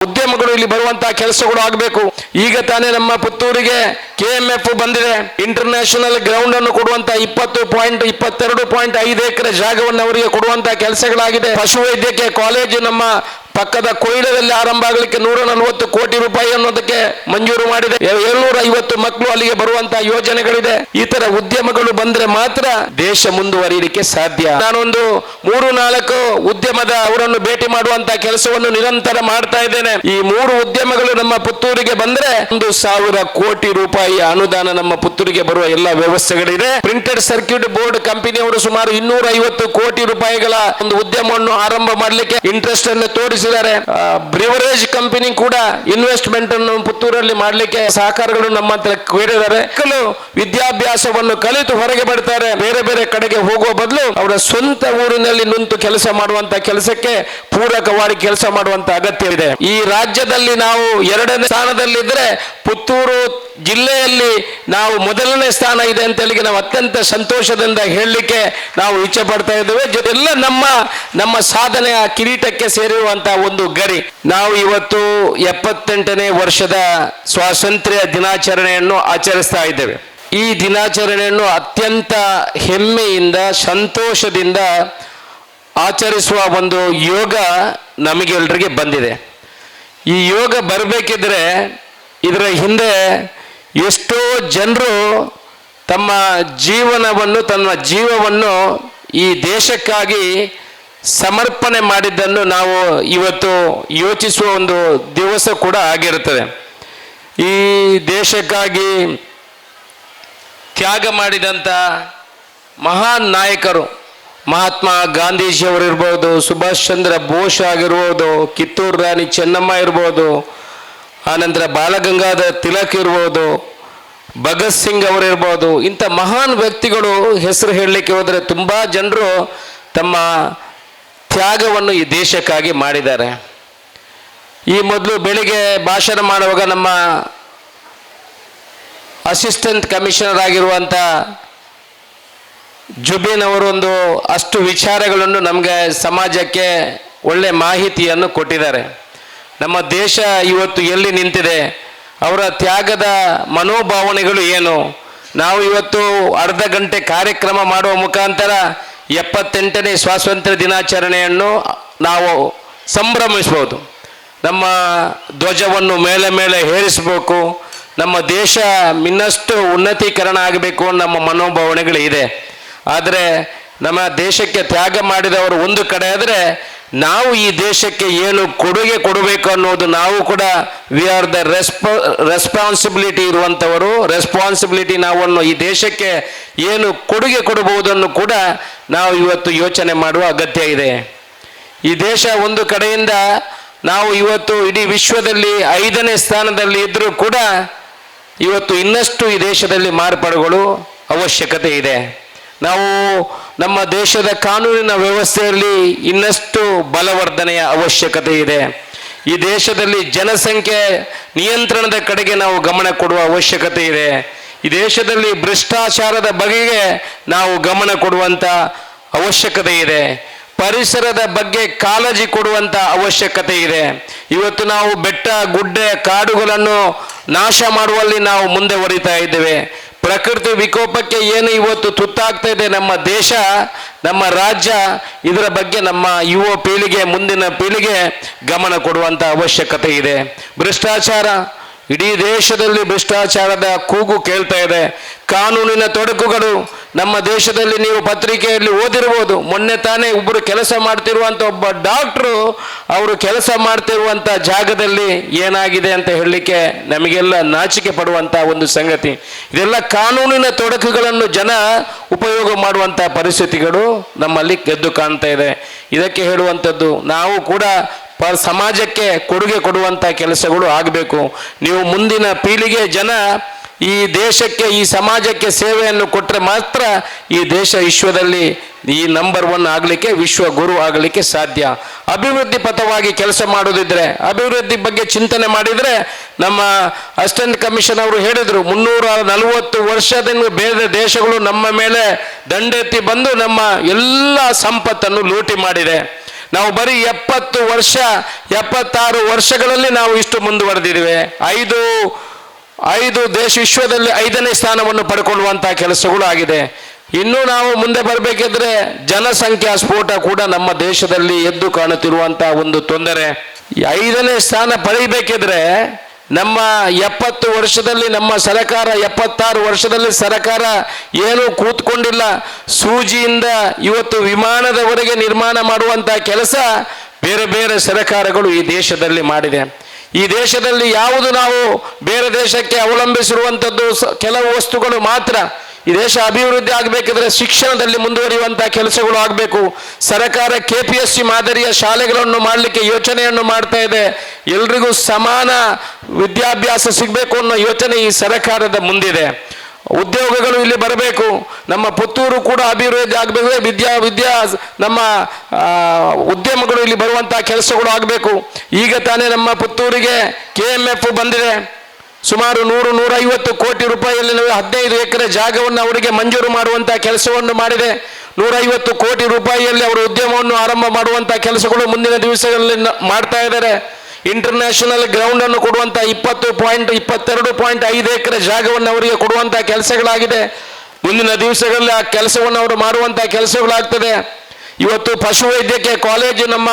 ಉದ್ಯಮಗಳು ಇಲ್ಲಿ ಬರುವಂತಹ ಕೆಲಸಗಳು ಆಗಬೇಕು. ಈಗ ತಾನೇ ನಮ್ಮ ಪುತ್ತೂರಿಗೆ KMF ಬಂದಿದೆ. ಇಂಟರ್ನ್ಯಾಷನಲ್ ಗ್ರೌಂಡ್ ಅನ್ನು ಕೊಡುವಂತ 22.5 ಎಕರೆ ಜಾಗವನ್ನು ಅವರಿಗೆ ಕೊಡುವಂತಹ ಕೆಲಸಗಳಾಗಿದೆ. ಪಶುವೈದ್ಯಕೀಯ ಕಾಲೇಜು ನಮ್ಮ ಪಕ್ಕದ ಕೊಯ್ಲದಲ್ಲಿ ಆರಂಭ ಆಗಲಿಕ್ಕೆ 140 ಕೋಟಿ ರೂಪಾಯಿ ಅನ್ನೋದಕ್ಕೆ ಮಂಜೂರು ಮಾಡಿದೆ. 750 ಮಕ್ಕಳು ಅಲ್ಲಿಗೆ ಬರುವಂತಹ ಯೋಜನೆಗಳಿದೆ. ಈ ತರ ಉದ್ಯಮಗಳು ಬಂದ್ರೆ ಮಾತ್ರ ದೇಶ ಮುಂದುವರಿಯಲಿಕ್ಕೆ ಸಾಧ್ಯ. ನಾನೊಂದು 3-4 ಉದ್ಯಮದ ಅವರನ್ನು ಭೇಟಿ ಮಾಡುವಂತಹ ಕೆಲಸವನ್ನು ನಿರಂತರ ಮಾಡ್ತಾ ಇದ್ದೇನೆ. ಈ 3 ಉದ್ಯಮಗಳು ನಮ್ಮ ಪುತ್ತೂರಿಗೆ ಬಂದ್ರೆ 1,000 ಕೋಟಿ ರೂಪಾಯಿ ಅನುದಾನ ನಮ್ಮ ಪುತ್ತೂರಿಗೆ ಬರುವ ಎಲ್ಲ ವ್ಯವಸ್ಥೆಗಳಿದೆ. ಪ್ರಿಂಟೆಡ್ ಸರ್ಕ್ಯೂಟ್ ಬೋರ್ಡ್ ಕಂಪನಿಯವರು ಸುಮಾರು 250 ಕೋಟಿ ರೂಪಾಯಿಗಳ ಒಂದು ಉದ್ಯಮವನ್ನು ಆರಂಭ ಮಾಡಲಿಕ್ಕೆ ಇಂಟ್ರೆಸ್ಟ್ ಅನ್ನು ತೋರಿಸಿದ್ದಾರೆ. ಬ್ರಿವರೇಜ್ ಕಂಪನಿ ಕೂಡ ಇನ್ವೆಸ್ಟ್ಮೆಂಟ್ ಅನ್ನು ಪುತ್ತೂರಲ್ಲಿ ಮಾಡಲಿಕ್ಕೆ ಸಹಕಾರಗಳು ನಮ್ಮ ಹತ್ರ ಕೇಳಿದ್ದಾರೆ. ಮಕ್ಕಳು ವಿದ್ಯಾಭ್ಯಾಸವನ್ನು ಕಲಿತು ಹೊರಗೆ ಬರ್ತಾರೆ. ಬೇರೆ ಬೇರೆ ಕಡೆಗೆ ಹೋಗುವ ಬದಲು ಅವರ ಸ್ವಂತ ಊರಿನಲ್ಲಿ ನಿಂತು ಕೆಲಸ ಮಾಡುವಂತ ಕೆಲಸಕ್ಕೆ ಪೂರಕವಾಗಿ ಕೆಲಸ ಮಾಡುವಂತ ಅಗತ್ಯವಿದೆ. ಈ ರಾಜ್ಯದಲ್ಲಿ ನಾವು 2ನೇ ಸ್ಥಾನದಲ್ಲಿದ್ದರೆ ಪುತ್ತೂರು ಜಿಲ್ಲೆಯಲ್ಲಿ ನಾವು 1ನೇ ಸ್ಥಾನ ಇದೆ ಅಂತ ಹೇಳಿ ನಾವು ಅತ್ಯಂತ ಸಂತೋಷದಿಂದ ಹೇಳಲಿಕ್ಕೆ ನಾವು ಇಚ್ಛೆ ಪಡ್ತಾ ಇದ್ದೇವೆ. ಜೊತೆಲ್ಲ ನಮ್ಮ ಸಾಧನೆಯ ಕಿರೀಟಕ್ಕೆ ಸೇರಿರುವಂತಹ ಒಂದು ಗರಿ. ನಾವು ಇವತ್ತು 78ನೇ ವರ್ಷದ ಸ್ವಾತಂತ್ರ್ಯ ದಿನಾಚರಣೆಯನ್ನು ಆಚರಿಸ್ತಾ ಇದ್ದೇವೆ. ಈ ದಿನಾಚರಣೆಯನ್ನು ಅತ್ಯಂತ ಹೆಮ್ಮೆಯಿಂದ ಸಂತೋಷದಿಂದ ಆಚರಿಸುವ ಒಂದು ಯೋಗ ನಮಗೆಲ್ಲರಿಗೆ ಬಂದಿದೆ. ಈ ಯೋಗ ಬರಬೇಕಿದ್ರೆ ಇದರ ಹಿಂದೆ ಎಷ್ಟೋ ಜನರು ತಮ್ಮ ಜೀವವನ್ನು ಈ ದೇಶಕ್ಕಾಗಿ ಸಮರ್ಪಣೆ ಮಾಡಿದ್ದನ್ನು ನಾವು ಇವತ್ತು ಯೋಚಿಸುವ ಒಂದು ದಿವಸ ಕೂಡ ಆಗಿರುತ್ತದೆ. ಈ ದೇಶಕ್ಕಾಗಿ ತ್ಯಾಗ ಮಾಡಿದಂಥ ಮಹಾನ್ ನಾಯಕರು ಮಹಾತ್ಮ ಗಾಂಧೀಜಿಯವರಿರ್ಬೋದು, ಸುಭಾಷ್ ಚಂದ್ರ ಬೋಸ್ ಆಗಿರ್ಬೋದು, ಕಿತ್ತೂರು ರಾಣಿ ಚೆನ್ನಮ್ಮ ಇರ್ಬೋದು, ಆನಂತರ ಬಾಲಗಂಗಾಧರ ತಿಲಕ್ ಇರ್ಬೋದು, ಭಗತ್ ಸಿಂಗ್ ಅವರಿರ್ಬೋದು. ಇಂಥ ಮಹಾನ್ ವ್ಯಕ್ತಿಗಳು ಹೆಸರು ಹೇಳಲಿಕ್ಕೆ ಹೋದರೆ ತುಂಬ ಜನರು ತಮ್ಮ ತ್ಯಾಗವನ್ನು ಈ ದೇಶಕ್ಕಾಗಿ ಮಾಡಿದ್ದಾರೆ. ಈ ಮೊದಲು ಬೆಳಿಗ್ಗೆ ಭಾಷಣ ಮಾಡುವಾಗ ನಮ್ಮ ಅಸಿಸ್ಟೆಂಟ್ ಕಮಿಷನರ್ ಆಗಿರುವಂಥ ಜುಬೇನ್ ಅವರೊಂದು ಅಷ್ಟು ವಿಚಾರಗಳನ್ನು ನಮಗೆ ಸಮಾಜಕ್ಕೆ ಒಳ್ಳೆ ಮಾಹಿತಿಯನ್ನು ಕೊಟ್ಟಿದ್ದಾರೆ. ನಮ್ಮ ದೇಶ ಇವತ್ತು ಎಲ್ಲಿ ನಿಂತಿದೆ, ಅವರ ತ್ಯಾಗದ ಮನೋಭಾವನೆಗಳು ಏನು, ನಾವು ಇವತ್ತು ಅರ್ಧ ಗಂಟೆ ಕಾರ್ಯಕ್ರಮ ಮಾಡುವ ಮುಖಾಂತರ 78ನೇ ಸ್ವಾತಂತ್ರ್ಯ ದಿನಾಚರಣೆಯನ್ನು ನಾವು ಸಂಭ್ರಮಿಸ್ಬೋದು. ನಮ್ಮ ಧ್ವಜವನ್ನು ಮೇಲೆ ಹೇರಿಸಬೇಕು, ನಮ್ಮ ದೇಶ ಇನ್ನಷ್ಟು ಉನ್ನತೀಕರಣ ಆಗಬೇಕು ನಮ್ಮ ಮನೋಭಾವನೆಗಳು ಇದೆ. ಆದರೆ ನಮ್ಮ ದೇಶಕ್ಕೆ ತ್ಯಾಗ ಮಾಡಿದವರು ಒಂದು ಕಡೆ ಆದರೆ ನಾವು ಈ ದೇಶಕ್ಕೆ ಏನು ಕೊಡುಗೆ ಕೊಡಬೇಕು ಅನ್ನೋದು ನಾವು ಕೂಡ ವಿ ಆರ್ ದ ರೆಸ್ಪಾನ್ಸಿಬಿಲಿಟಿ ಇರುವಂಥವರು. ನಾವನ್ನು ಈ ದೇಶಕ್ಕೆ ಏನು ಕೊಡುಗೆ ಕೊಡಬಹುದನ್ನು ಕೂಡ ನಾವು ಇವತ್ತು ಯೋಚನೆ ಮಾಡುವ ಅಗತ್ಯ ಇದೆ. ಈ ದೇಶ ಒಂದು ಕಡೆಯಿಂದ ನಾವು ಇವತ್ತು ಇಡೀ ವಿಶ್ವದಲ್ಲಿ 5ನೇ ಸ್ಥಾನದಲ್ಲಿ ಇದ್ದರೂ ಕೂಡ ಇವತ್ತು ಇನ್ನಷ್ಟು ಈ ದೇಶದಲ್ಲಿ ಮಾರ್ಪಾಡುಗಳು ಅವಶ್ಯಕತೆ ಇದೆ. ನಾವು ನಮ್ಮ ದೇಶದ ಕಾನೂನಿನ ವ್ಯವಸ್ಥೆಯಲ್ಲಿ ಇನ್ನಷ್ಟು ಬಲವರ್ಧನೆಯ ಅವಶ್ಯಕತೆ ಇದೆ. ಈ ದೇಶದಲ್ಲಿ ಜನಸಂಖ್ಯೆ ನಿಯಂತ್ರಣದ ಕಡೆಗೆ ನಾವು ಗಮನ ಕೊಡುವ ಅವಶ್ಯಕತೆ ಇದೆ. ಈ ದೇಶದಲ್ಲಿ ಭ್ರಷ್ಟಾಚಾರದ ಬಗೆಗೆ ನಾವು ಗಮನ ಕೊಡುವಂಥ ಅವಶ್ಯಕತೆ ಇದೆ. ಪರಿಸರದ ಬಗ್ಗೆ ಕಾಳಜಿ ಕೊಡುವಂಥ ಅವಶ್ಯಕತೆ ಇದೆ. ಇವತ್ತು ನಾವು ಬೆಟ್ಟ ಗುಡ್ಡೆ ಕಾಡುಗಳನ್ನು ನಾಶ ಮಾಡುವಲ್ಲಿ ನಾವು ಮುಂದೆ ಹೊರಿತಾ ಇದ್ದೇವೆ. ಪ್ರಕೃತಿ ವಿಕೋಪಕ್ಕೆ ಏನು ಇವತ್ತು ತುತ್ತಾಗ್ತಾ ಇದೆ ನಮ್ಮ ದೇಶ, ನಮ್ಮ ರಾಜ್ಯ, ಇದರ ಬಗ್ಗೆ ನಮ್ಮ ಯುವ ಪೀಳಿಗೆ, ಮುಂದಿನ ಪೀಳಿಗೆ ಗಮನ ಕೊಡುವಂಥ ಅವಶ್ಯಕತೆ ಇದೆ. ಭ್ರಷ್ಟಾಚಾರ, ಇಡೀ ದೇಶದಲ್ಲಿ ಭ್ರಷ್ಟಾಚಾರದ ಕೂಗು ಕೇಳ್ತಾ ಇದೆ. ಕಾನೂನಿನ ತೊಡಕುಗಳು ನಮ್ಮ ದೇಶದಲ್ಲಿ ನೀವು ಪತ್ರಿಕೆಯಲ್ಲಿ ಓದಿರ್ಬೋದು. ಮೊನ್ನೆ ತಾನೇ ಒಬ್ಬರು ಕೆಲಸ ಮಾಡ್ತಿರುವಂಥ ಒಬ್ಬ ಡಾಕ್ಟ್ರು ಅವರು ಕೆಲಸ ಮಾಡ್ತಿರುವಂಥ ಜಾಗದಲ್ಲಿ ಏನಾಗಿದೆ ಅಂತ ಹೇಳಲಿಕ್ಕೆ ನಮಗೆಲ್ಲ ನಾಚಿಕೆ ಪಡುವಂಥ ಒಂದು ಸಂಗತಿ. ಇದೆಲ್ಲ ಕಾನೂನಿನ ತೊಡಕುಗಳನ್ನು ಜನ ಉಪಯೋಗ ಮಾಡುವಂಥ ಪರಿಸ್ಥಿತಿಗಳು ನಮ್ಮಲ್ಲಿ ಎದ್ದು ಕಾಣ್ತಾ ಇದೆ. ಇದಕ್ಕೆ ಹೇಳುವಂಥದ್ದು ನಾವು ಕೂಡ ಸಮಾಜಕ್ಕೆ ಕೊಡುಗೆ ಕೊಡುವಂಥ ಕೆಲಸಗಳು ಆಗಬೇಕು. ನೀವು ಮುಂದಿನ ಪೀಳಿಗೆ ಜನ ಈ ದೇಶಕ್ಕೆ, ಈ ಸಮಾಜಕ್ಕೆ ಸೇವೆಯನ್ನು ಕೊಟ್ಟರೆ ಮಾತ್ರ ಈ ದೇಶ ವಿಶ್ವದಲ್ಲಿ ಈ ನಂಬರ್ 1 ಆಗಲಿಕ್ಕೆ, ವಿಶ್ವ ಗುರು ಆಗಲಿಕ್ಕೆ ಸಾಧ್ಯ. ಅಭಿವೃದ್ಧಿ ಪಥವಾಗಿ ಕೆಲಸ ಮಾಡೋದಿದ್ರೆ, ಅಭಿವೃದ್ಧಿ ಬಗ್ಗೆ ಚಿಂತನೆ ಮಾಡಿದರೆ, ನಮ್ಮ ಅಸಿಸ್ಟೆಂಟ್ ಕಮಿಷನ್ ಅವರು ಹೇಳಿದರು 340 ವರ್ಷದಿಂದ ಬೇರೆ ದೇಶಗಳು ನಮ್ಮ ಮೇಲೆ ದಂಡೆತ್ತಿ ಬಂದು ನಮ್ಮ ಎಲ್ಲ ಸಂಪತ್ತನ್ನು ಲೂಟಿ ಮಾಡಿದೆ. ನಾವು ಬರೀ 70 ವರ್ಷ 76 ವರ್ಷಗಳಲ್ಲಿ ನಾವು ಇಷ್ಟು ಮುಂದುವರೆದಿದ್ದೇವೆ. ಐದು ವಿಶ್ವದಲ್ಲಿ 5ನೇ ಸ್ಥಾನವನ್ನು ಪಡ್ಕೊಳ್ಳುವಂತಹ ಕೆಲಸಗಳು ಆಗಿದೆ. ಇನ್ನೂ ನಾವು ಮುಂದೆ ಬರಬೇಕಿದ್ರೆ ಜನಸಂಖ್ಯಾ ಸ್ಫೋಟ ಕೂಡ ನಮ್ಮ ದೇಶದಲ್ಲಿ ಎದ್ದು ಕಾಣುತ್ತಿರುವಂತಹ ಒಂದು ತೊಂದರೆ. 5ನೇ ಸ್ಥಾನ ಪಡೆಯಬೇಕಿದ್ರೆ ನಮ್ಮ 70 ವರ್ಷದಲ್ಲಿ ನಮ್ಮ ಸರ್ಕಾರ 76 ವರ್ಷದಲ್ಲಿ ಸರ್ಕಾರ ಏನು ಕೂತ್ಕೊಂಡಿಲ್ಲ. ಸೂಜಿಯಿಂದ ಇವತ್ತು ವಿಮಾನದವರೆಗೆ ನಿರ್ಮಾಣ ಮಾಡುವಂತಹ ಕೆಲಸ ಬೇರೆ ಬೇರೆ ಸರ್ಕಾರಗಳು ಈ ದೇಶದಲ್ಲಿ ಮಾಡಿದೆ. ಈ ದೇಶದಲ್ಲಿ ಯಾವುದು ನಾವು ಬೇರೆ ದೇಶಕ್ಕೆ ಅವಲಂಬಿಸಿರುವಂಥದ್ದು ಕೆಲವು ವಸ್ತುಗಳು ಮಾತ್ರ. ಈ ದೇಶ ಅಭಿವೃದ್ಧಿ ಆಗಬೇಕಿದ್ರೆ ಶಿಕ್ಷಣದಲ್ಲಿ ಮುಂದುವರಿಯುವಂತಹ ಕೆಲಸಗಳು ಆಗಬೇಕು. ಸರ್ಕಾರ KPSC ಮಾದರಿಯ ಶಾಲೆಗಳನ್ನು ಮಾಡಲಿಕ್ಕೆ ಯೋಚನೆಯನ್ನು ಮಾಡ್ತಾ ಇದೆ. ಎಲ್ರಿಗೂ ಸಮಾನ ವಿದ್ಯಾಭ್ಯಾಸ ಸಿಗಬೇಕು ಅನ್ನೋ ಯೋಚನೆ ಈ ಸರ್ಕಾರದ ಮುಂದಿದೆ. ಉದ್ಯೋಗಗಳು ಇಲ್ಲಿ ಬರಬೇಕು. ನಮ್ಮ ಪುತ್ತೂರು ಕೂಡ ಅಭಿವೃದ್ಧಿ ಆಗಬೇಕು. ನಮ್ಮ ಉದ್ಯಮಗಳು ಇಲ್ಲಿ ಬರುವಂತಹ ಕೆಲಸಗಳು ಆಗಬೇಕು. ಈಗ ತಾನೇ ನಮ್ಮ ಪುತ್ತೂರಿಗೆ KMF ಬಂದಿದೆ. ಸುಮಾರು 100-150 ಕೋಟಿ ರೂಪಾಯಿಯಲ್ಲಿ 15 ಎಕರೆ ಜಾಗವನ್ನು ಅವರಿಗೆ ಮಂಜೂರು ಮಾಡುವಂತಹ ಕೆಲಸವನ್ನು ಮಾಡಿದೆ. 150 ಕೋಟಿ ರೂಪಾಯಿಯಲ್ಲಿ ಅವರು ಉದ್ಯಮವನ್ನು ಆರಂಭ ಮಾಡುವಂತಹ ಕೆಲಸಗಳು ಮುಂದಿನ ದಿವಸಗಳಲ್ಲಿ ಮಾಡ್ತಾ ಇದ್ದಾರೆ. ಇಂಟರ್ನ್ಯಾಷನಲ್ ಗ್ರೌಂಡ್ ಅನ್ನು ಕೊಡುವಂತ 22.5 ಎಕರೆ ಜಾಗವನ್ನು ಅವರಿಗೆ ಕೊಡುವಂತಹ ಕೆಲಸಗಳಾಗಿದೆ. ಮುಂದಿನ ದಿವಸಗಳಲ್ಲಿ ಆ ಕೆಲಸವನ್ನು ಅವರು ಮಾಡುವಂತಹ ಕೆಲಸಗಳಾಗ್ತದೆ. ಇವತ್ತು ಪಶುವೈದ್ಯಕೀಯ ಕಾಲೇಜು ನಮ್ಮ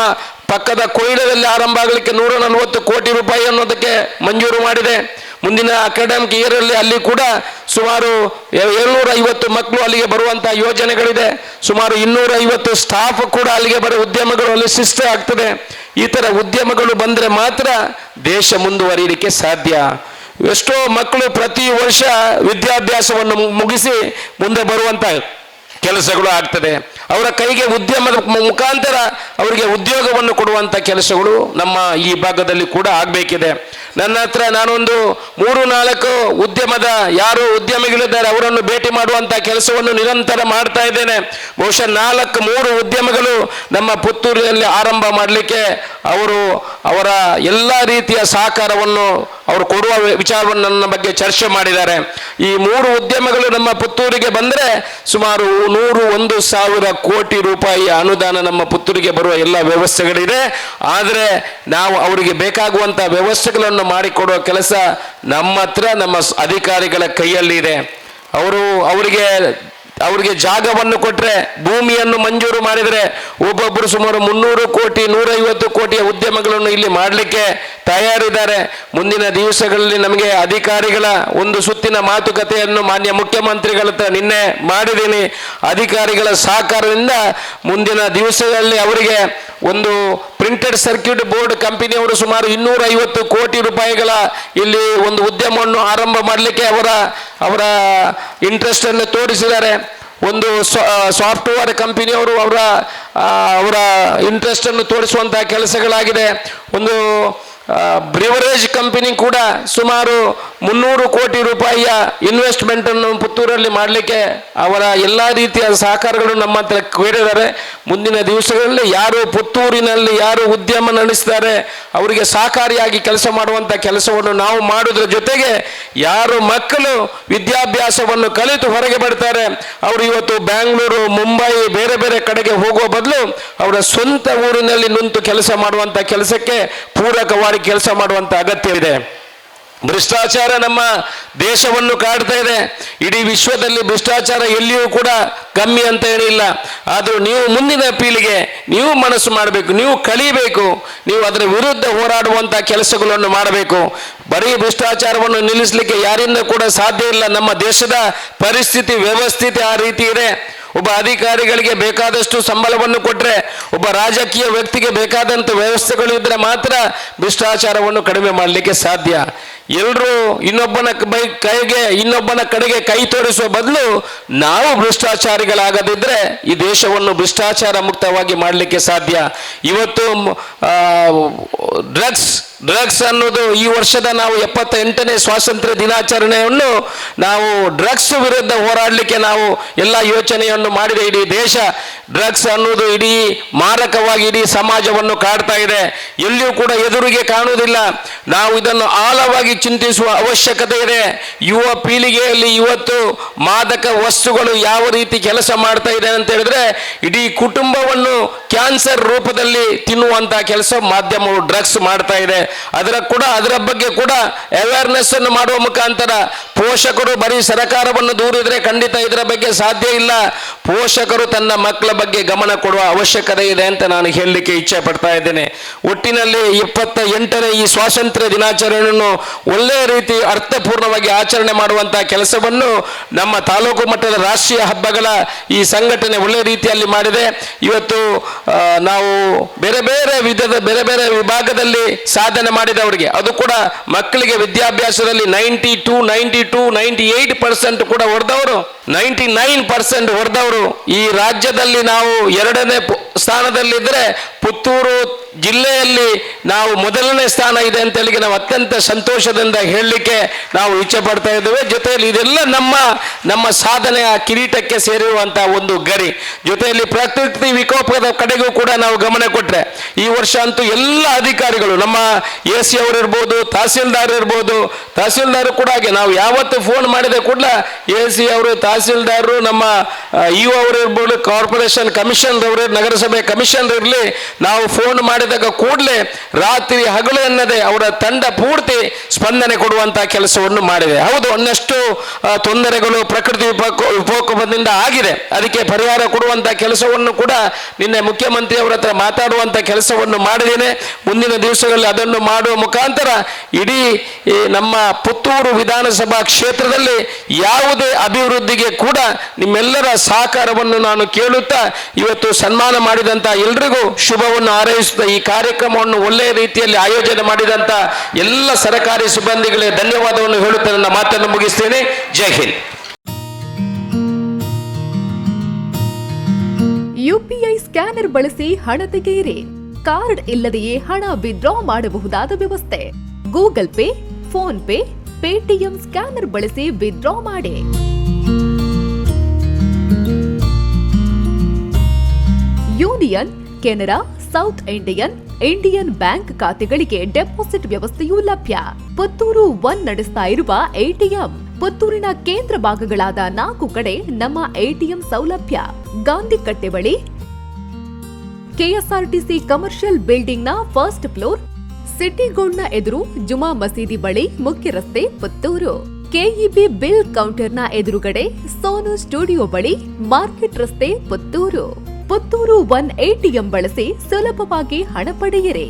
ಪಕ್ಕದ ಕೊಯ್ಲದಲ್ಲಿ ಆರಂಭ ಆಗಲಿಕ್ಕೆ 140 ಕೋಟಿ ರೂಪಾಯಿ ಅನ್ನೋದಕ್ಕೆ ಮಂಜೂರು ಮಾಡಿದೆ. ಮುಂದಿನ ಅಕಾಡೆಮಿಕ್ ಇಯರಲ್ಲಿ ಅಲ್ಲಿ ಕೂಡ ಸುಮಾರು 750 ಮಕ್ಕಳು ಅಲ್ಲಿಗೆ ಬರುವಂತಹ ಯೋಜನೆಗಳಿದೆ. ಸುಮಾರು 250 ಸ್ಟಾಫ್ ಕೂಡ ಅಲ್ಲಿಗೆ ಬರೋ ಉದ್ಯಮಗಳು ಅಲ್ಲಿ ಸೃಷ್ಟಿ ಆಗ್ತದೆ. ಈ ಥರ ಉದ್ಯಮಗಳು ಬಂದರೆ ಮಾತ್ರ ದೇಶ ಮುಂದುವರಿಯಲಿಕ್ಕೆ ಸಾಧ್ಯ. ಎಷ್ಟೋ ಮಕ್ಕಳು ಪ್ರತಿ ವರ್ಷ ವಿದ್ಯಾಭ್ಯಾಸವನ್ನು ಮುಗಿಸಿ ಮುಂದೆ ಬರುವಂಥ ಕೆಲಸಗಳು ಆಗ್ತದೆ. ಅವರ ಕೈಗೆ ಉದ್ಯಮದ ಮುಖಾಂತರ ಅವರಿಗೆ ಉದ್ಯೋಗವನ್ನು ಕೊಡುವಂಥ ಕೆಲಸಗಳು ನಮ್ಮ ಈ ಭಾಗದಲ್ಲಿ ಕೂಡ ಆಗಬೇಕಿದೆ. ನನ್ನ ಹತ್ರ ನಾನೊಂದು 3-4 ಉದ್ಯಮದ ಯಾರು ಉದ್ಯಮಿಗಳಿದ್ದಾರೆ ಅವರನ್ನು ಭೇಟಿ ಮಾಡುವಂಥ ಕೆಲಸವನ್ನು ನಿರಂತರ ಮಾಡ್ತಾ ಇದ್ದೇನೆ. ಬಹುಶಃ 3 ಉದ್ಯಮಗಳು ನಮ್ಮ ಪುತ್ತೂರಿನಲ್ಲಿ ಆರಂಭ ಮಾಡಲಿಕ್ಕೆ ಅವರ ಎಲ್ಲ ರೀತಿಯ ಸಹಕಾರವನ್ನು ಅವರು ಕೊಡುವ ವಿಚಾರವನ್ನು ನನ್ನ ಬಗ್ಗೆ ಚರ್ಚೆ ಮಾಡಿದ್ದಾರೆ. ಈ 3 ಉದ್ಯಮಗಳು ನಮ್ಮ ಪುತ್ತೂರಿಗೆ ಬಂದರೆ ಸುಮಾರು 101,000 ಕೋಟಿ ರೂಪಾಯಿ ಅನುದಾನ ನಮ್ಮ ಪುತ್ತೂರಿಗೆ ಬರುವ ಎಲ್ಲ ವ್ಯವಸ್ಥೆಗಳಿದೆ. ಆದರೆ ನಾವು ಅವರಿಗೆ ಬೇಕಾಗುವಂಥ ವ್ಯವಸ್ಥೆಗಳನ್ನು ಮಾಡಿಕೊಡುವ ಕೆಲಸ ನಮ್ಮ ಹತ್ರ ನಮ್ಮ ಅಧಿಕಾರಿಗಳ ಕೈಯಲ್ಲಿ ಇದೆ. ಅವರಿಗೆ ಜಾಗವನ್ನು ಕೊಟ್ಟರೆ, ಭೂಮಿಯನ್ನು ಮಂಜೂರು ಮಾಡಿದರೆ ಒಬ್ಬೊಬ್ಬರು ಸುಮಾರು 300 ಕೋಟಿ 150 ಕೋಟಿಯ ಉದ್ಯಮಗಳನ್ನು ಇಲ್ಲಿ ಮಾಡಲಿಕ್ಕೆ ತಯಾರಿದ್ದಾರೆ. ಮುಂದಿನ ದಿವಸಗಳಲ್ಲಿ ನಮಗೆ ಅಧಿಕಾರಿಗಳ ಒಂದು ಸುತ್ತಿನ ಮಾತುಕತೆಯನ್ನು ಮಾನ್ಯ ಮುಖ್ಯಮಂತ್ರಿಗಳ ಹತ್ರ ನಿನ್ನೆ ಮಾಡಿದ್ದೀನಿ. ಅಧಿಕಾರಿಗಳ ಸಹಕಾರದಿಂದ ಮುಂದಿನ ದಿವಸಗಳಲ್ಲಿ ಅವರಿಗೆ ಒಂದು ಪ್ರಿಂಟೆಡ್ ಸರ್ಕ್ಯೂಟ್ ಬೋರ್ಡ್ ಕಂಪನಿಯವರು ಸುಮಾರು 250 ಕೋಟಿ ರೂಪಾಯಿಗಳ ಇಲ್ಲಿ ಒಂದು ಉದ್ಯಮವನ್ನು ಆರಂಭ ಮಾಡಲಿಕ್ಕೆ ಅವರ ಇಂಟ್ರೆಸ್ಟ್ ಅನ್ನು ತೋರಿಸಿದ್ದಾರೆ. ಒಂದು ಸಾಫ್ಟ್ವೇರ್ ಕಂಪನಿಯವರು ಅವರ ಇಂಟ್ರೆಸ್ಟ್ ಅನ್ನು ತೋರಿಸುವಂತಹ ಕೆಲಸಗಳಾಗಿದೆ. ಒಂದು ಬ್ರಿವರೇಜ್ ಕಂಪನಿ ಕೂಡ ಸುಮಾರು 300 ಕೋಟಿ ರೂಪಾಯಿಯ ಇನ್ವೆಸ್ಟ್ಮೆಂಟ್ ಅನ್ನು ಪುತ್ತೂರಲ್ಲಿ ಮಾಡಲಿಕ್ಕೆ ಅವರ ಎಲ್ಲ ರೀತಿಯ ಸಹಕಾರಗಳು ನಮ್ಮ ಹತ್ರ ಕೇಳಿದ್ದಾರೆ. ಮುಂದಿನ ದಿವಸಗಳಲ್ಲಿ ಯಾರು ಪುತ್ತೂರಿನಲ್ಲಿ ಯಾರು ಉದ್ಯಮ ನಡೆಸ್ತಾರೆ ಅವರಿಗೆ ಸಹಕಾರಿಯಾಗಿ ಕೆಲಸ ಮಾಡುವಂಥ ಕೆಲಸವನ್ನು ನಾವು ಮಾಡೋದ್ರ ಜೊತೆಗೆ ಯಾರು ಮಕ್ಕಳು ವಿದ್ಯಾಭ್ಯಾಸವನ್ನು ಕಲಿತು ಹೊರಗೆ ಬರ್ತಾರೆ ಅವರು ಇವತ್ತು ಬ್ಯಾಂಗ್ಳೂರು, ಮುಂಬೈ ಬೇರೆ ಬೇರೆ ಕಡೆಗೆ ಹೋಗುವ ಬದಲು ಅವರ ಸ್ವಂತ ಊರಿನಲ್ಲಿ ನಿಂತು ಕೆಲಸ ಮಾಡುವಂಥ ಕೆಲಸಕ್ಕೆ ಪೂರಕವಾಗಿ ಕೆಲಸ ಮಾಡುವಂಥ ಅಗತ್ಯವಿದೆ. ಭ್ರಷ್ಟಾಚಾರ ನಮ್ಮ ದೇಶವನ್ನು ಕಾಡ್ತಾ ಇದೆ. ಇಡೀ ವಿಶ್ವದಲ್ಲಿ ಭ್ರಷ್ಟಾಚಾರ ಎಲ್ಲಿಯೂ ಕೂಡ ಕಮ್ಮಿ ಅಂತ ಏನಿಲ್ಲ. ಆದರೂ ನೀವು ಮುಂದಿನ ಪೀಳಿಗೆ ನೀವು ಮನಸ್ಸು ಮಾಡಬೇಕು, ನೀವು ಕಲಿಬೇಕು, ನೀವು ಅದರ ವಿರುದ್ಧ ಹೋರಾಡುವಂಥ ಕೆಲಸಗಳನ್ನು ಮಾಡಬೇಕು. ಬರೀ ಭ್ರಷ್ಟಾಚಾರವನ್ನು ನಿಲ್ಲಿಸಲಿಕ್ಕೆ ಯಾರಿಂದ ಕೂಡ ಸಾಧ್ಯ ಇಲ್ಲ. ನಮ್ಮ ದೇಶದ ಪರಿಸ್ಥಿತಿ ವ್ಯವಸ್ಥಿತಿ ಆ ರೀತಿ ಇದೆ. ಒಬ್ಬ ಅಧಿಕಾರಿಗಳಿಗೆ ಬೇಕಾದಷ್ಟು ಸಂಬಳವನ್ನು ಕೊಟ್ಟರೆ, ಒಬ್ಬ ರಾಜಕೀಯ ವ್ಯಕ್ತಿಗೆ ಬೇಕಾದಂಥ ವ್ಯವಸ್ಥೆಗಳು ಇದ್ದರೆ ಮಾತ್ರ ಭ್ರಷ್ಟಾಚಾರವನ್ನು ಕಡಿಮೆ ಮಾಡಲಿಕ್ಕೆ ಸಾಧ್ಯ. ಎಲ್ಲರೂ ಇನ್ನೊಬ್ಬನ ಕಡೆಗೆ ಕೈ ತೋರಿಸುವ ಬದಲು ನಾವು ಭ್ರಷ್ಟಾಚಾರಿಗಳಾಗದಿದ್ದರೆ ಈ ದೇಶವನ್ನು ಭ್ರಷ್ಟಾಚಾರ ಮುಕ್ತವಾಗಿ ಮಾಡಲಿಕ್ಕೆ ಸಾಧ್ಯ. ಇವತ್ತು ಡ್ರಗ್ಸ್ ಅನ್ನೋದು ಈ ವರ್ಷದ ನಾವು 78ನೇ ಸ್ವಾತಂತ್ರ್ಯ ದಿನಾಚರಣೆಯನ್ನು ನಾವು ಡ್ರಗ್ಸ್ ವಿರುದ್ಧ ಹೋರಾಡಲಿಕ್ಕೆ ನಾವು ಎಲ್ಲ ಯೋಚನೆಯನ್ನು ಮಾಡಿದೆ. ಇಡೀ ದೇಶ ಡ್ರಗ್ಸ್ ಅನ್ನೋದು ಇಡೀ ಮಾರಕವಾಗಿ ಇಡೀ ಸಮಾಜವನ್ನು ಕಾಡ್ತಾ ಇದೆ. ಎಲ್ಲಿಯೂ ಕೂಡ ಎದುರಿಗೆ ಕಾಣುವುದಿಲ್ಲ. ನಾವು ಇದನ್ನು ಆಳವಾಗಿ ಚಿಂತಿಸುವ ಅವಶ್ಯಕತೆ ಇದೆ. ಯುವ ಪೀಳಿಗೆಯಲ್ಲಿ ಇವತ್ತು ಮಾದಕ ವಸ್ತುಗಳು ಯಾವ ರೀತಿ ಕೆಲಸ ಮಾಡ್ತಾ ಇದೆ ಅಂತ ಹೇಳಿದ್ರೆ ಇಡೀ ಕುಟುಂಬವನ್ನು ಕ್ಯಾನ್ಸರ್ ರೂಪದಲ್ಲಿ ತಿನ್ನುವಂತ ಕೆಲಸ ಮಾಧ್ಯಮವು ಡ್ರಗ್ಸ್ ಮಾಡ್ತಾ ಇದೆ. ಅದರ ಬಗ್ಗೆ ಕೂಡ ಅವೇರ್ನೆಸ್ ಅನ್ನು ಮಾಡುವ ಮುಖಾಂತರ ಪೋಷಕರು ಬರೀ ಸರ್ಕಾರವನ್ನು ದೂರಿದ್ರೆ ಖಂಡಿತ ಇದರ ಬಗ್ಗೆ ಸಾಧ್ಯ ಇಲ್ಲ. ಪೋಷಕರು ತನ್ನ ಮಕ್ಕಳ ಬಗ್ಗೆ ಗಮನ ಕೊಡುವ ಅವಶ್ಯಕತೆ ಇದೆ ಅಂತ ನಾನು ಹೇಳಲಿಕ್ಕೆ ಇಚ್ಛೆ ಪಡ್ತಾ ಇದ್ದೇನೆ. ಒಟ್ಟಿನಲ್ಲಿ 28ನೇ ಈ ಸ್ವಾತಂತ್ರ್ಯ ದಿನಾಚರಣೆಯನ್ನು ಒಳ್ಳೆಯ ರೀತಿ ಅರ್ಥಪೂರ್ಣವಾಗಿ ಆಚರಣೆ ಮಾಡುವಂತಹ ಕೆಲಸವನ್ನು ನಮ್ಮ ತಾಲೂಕು ಮಟ್ಟದ ರಾಷ್ಟ್ರೀಯ ಹಬ್ಬಗಳ ಈ ಸಂಘಟನೆ ಒಳ್ಳೆಯ ರೀತಿಯಲ್ಲಿ ಮಾಡಿದೆ. ಇವತ್ತು ನಾವು ಬೇರೆ ಬೇರೆ ವಿಭಾಗದಲ್ಲಿ ಸಾಧನೆ ಮಾಡಿದವರಿಗೆ, ಅದು ಕೂಡ ಮಕ್ಕಳಿಗೆ ವಿದ್ಯಾಭ್ಯಾಸದಲ್ಲಿ 98% ಕೂಡ ಹೊಡೆದವರು, 99% ಹೊಡೆದವರು. ಈ ರಾಜ್ಯದಲ್ಲಿ ನಾವು 2ನೇ ಸ್ಥಾನದಲ್ಲಿದ್ದರೆ ಪುತ್ತೂರು ಜಿಲ್ಲೆಯಲ್ಲಿ ನಾವು 1ನೇ ಸ್ಥಾನ ಇದೆ ಅಂತ ಹೇಳಿ ನಾವು ಅತ್ಯಂತ ಸಂತೋಷದಿಂದ ಹೇಳಲಿಕ್ಕೆ ನಾವು ಇಚ್ಛೆ ಪಡ್ತಾ ಇದ್ದೇವೆ. ಜೊತೆಯಲ್ಲಿ ಇದೆಲ್ಲ ನಮ್ಮ ಸಾಧನೆಯ ಕಿರೀಟಕ್ಕೆ ಸೇರಿರುವಂತಹ ಒಂದು ಗರಿ. ಜೊತೆಯಲ್ಲಿ ಪ್ರಕೃತಿ ವಿಕೋಪದ ಕಡೆಗೂ ಕೂಡ ನಾವು ಗಮನ ಕೊಟ್ಟರೆ ಈ ವರ್ಷ ಅಂತೂ ಎಲ್ಲ ಅಧಿಕಾರಿಗಳು, ನಮ್ಮ AC ಅವರಿರ್ಬೋದು, ತಹಸೀಲ್ದಾರ್ ಇರ್ಬೋದು, ತಹಸೀಲ್ದಾರ್ ಕೂಡ ಹಾಗೆ ನಾವು ಯಾವತ್ತು ಫೋನ್ ಮಾಡಿದ ಕೂಡ AC ಅವರು, ತಹಸೀಲ್ದಾರರು, ನಮ್ಮ EO ಅವರು ಇರ್ಬೋದು, ಕಾರ್ಪೊರೇಷನ್ ಕಮಿಷನರ್ ಅವರು, ನಗರಸಭೆ ಕಮಿಷನರ್ ಇರಲಿ, ನಾವು ಫೋನ್ ಮಾಡಿದಾಗ ಕೂಡಲೇ ರಾತ್ರಿ ಹಗಲು ಎನ್ನದೆ ಅವರ ತಂಡ ಪೂರ್ತಿ ಸ್ಪಂದನೆ ಕೊಡುವಂತಹ ಕೆಲಸವನ್ನು ಮಾಡಿದೆ. ಹೌದು, ಒಂದಷ್ಟು ತೊಂದರೆಗಳು ಪ್ರಕೃತಿ ವಿಕೋಪದಿಂದ ಆಗಿದೆ, ಅದಕ್ಕೆ ಪರಿಹಾರ ಕೊಡುವಂತಹ ಕೆಲಸವನ್ನು ಕೂಡ ನಿನ್ನೆ ಮುಖ್ಯಮಂತ್ರಿ ಅವರ ಹತ್ರ ಮಾತಾಡುವಂತ ಕೆಲಸವನ್ನು ಮಾಡಿದ್ದೇನೆ. ಮುಂದಿನ ದಿವಸಗಳಲ್ಲಿ ಅದನ್ನು ಮಾಡುವ ಮುಖಾಂತರ ಇಡೀ ನಮ್ಮ ಪುತ್ತೂರು ವಿಧಾನಸಭಾ ಕ್ಷೇತ್ರದಲ್ಲಿ ಯಾವುದೇ ಅಭಿವೃದ್ಧಿಗೆ ಕೂಡ ನಿಮ್ಮೆಲ್ಲರ ಸಹಕಾರವನ್ನು ನಾನು ಕೇಳುತ್ತಾ ಇವತ್ತು ಸನ್ಮಾನ ಮಾಡಿದಂತ ಎಲ್ರಿಗೂ ಶುಭವನ್ನು ಹಾರೈಸುತ್ತಾ ಈ ಕಾರ್ಯಕ್ರಮವನ್ನು ಒಳ್ಳೆಯ ರೀತಿಯಲ್ಲಿ ಆಯೋಜನೆ ಮಾಡಿದಂತ ಎಲ್ಲ ಸರ್ಕಾರಿ ಸಿಬ್ಬಂದಿಗಳಿಗೆ ಧನ್ಯವಾದವನ್ನು ಹೇಳುತ್ತಾ ನನ್ನ ಮಾತನ್ನು ಮುಗಿಸ್ತೇನೆ. ಜೈ ಹಿಂದ್. UPI ಸ್ಕ್ಯಾನರ್ ಬಳಸಿ ಹಣ ತೆಗೆಯಿರಿ. ಕಾರ್ಡ್ ಇಲ್ಲದೆಯೇ ಹಣ ವಿತ್ಡ್ರಾ ಮಾಡಬಹುದಾದ ವ್ಯವಸ್ಥೆ. Google pay, phone pay, Paytm scanner ಬಳಸಿ ವಿತ್ಡ್ರಾ ಮಾಡಿ. Union, Canara, south Indian bank ಖಾತೆಗಳಿಗೆ ಡೆಪಾಸಿಟ್ ವ್ಯವಸ್ಥೆಯೂ ಲಭ್ಯ. ಪುತ್ತೂರು 1 ನಡೆಸ್ತಾ ಇರುವ ATM. ಪುತ್ತೂರಿನ ಕೇಂದ್ರ ಭಾಗಗಳಾದ 4 ಕಡೆ ನಮ್ಮ ATM ಸೌಲಭ್ಯ. ಗಾಂಧಿ ಕಟ್ಟೆ ಬಳಿ, KSRTC ಕಮರ್ಷಿಯಲ್ ಬಿಲ್ಡಿಂಗ್ ನ 1st ಫ್ಲೋರ್, ಸಿಟಿ ಗೋಲ್ಡ್ ನ ಎದುರು, ಜುಮಾ ಮಸೀದಿ ಬಳಿ, ಮುಖ್ಯ ರಸ್ತೆ, ಪುತ್ತೂರು. KEB ಬಿಲ್ ಕೌಂಟರ್ನ ಎದುರುಗಡೆ, ಸೋನು ಸ್ಟುಡಿಯೋ ಬಳಿ, ಮಾರ್ಕೆಟ್ ರಸ್ತೆ, ಪುತ್ತೂರು. ಪುತ್ತೂರು 1 ATM ಬಳಸಿ ಸುಲಭವಾಗಿ ಹಣ ಪಡೆಯಿರಿ.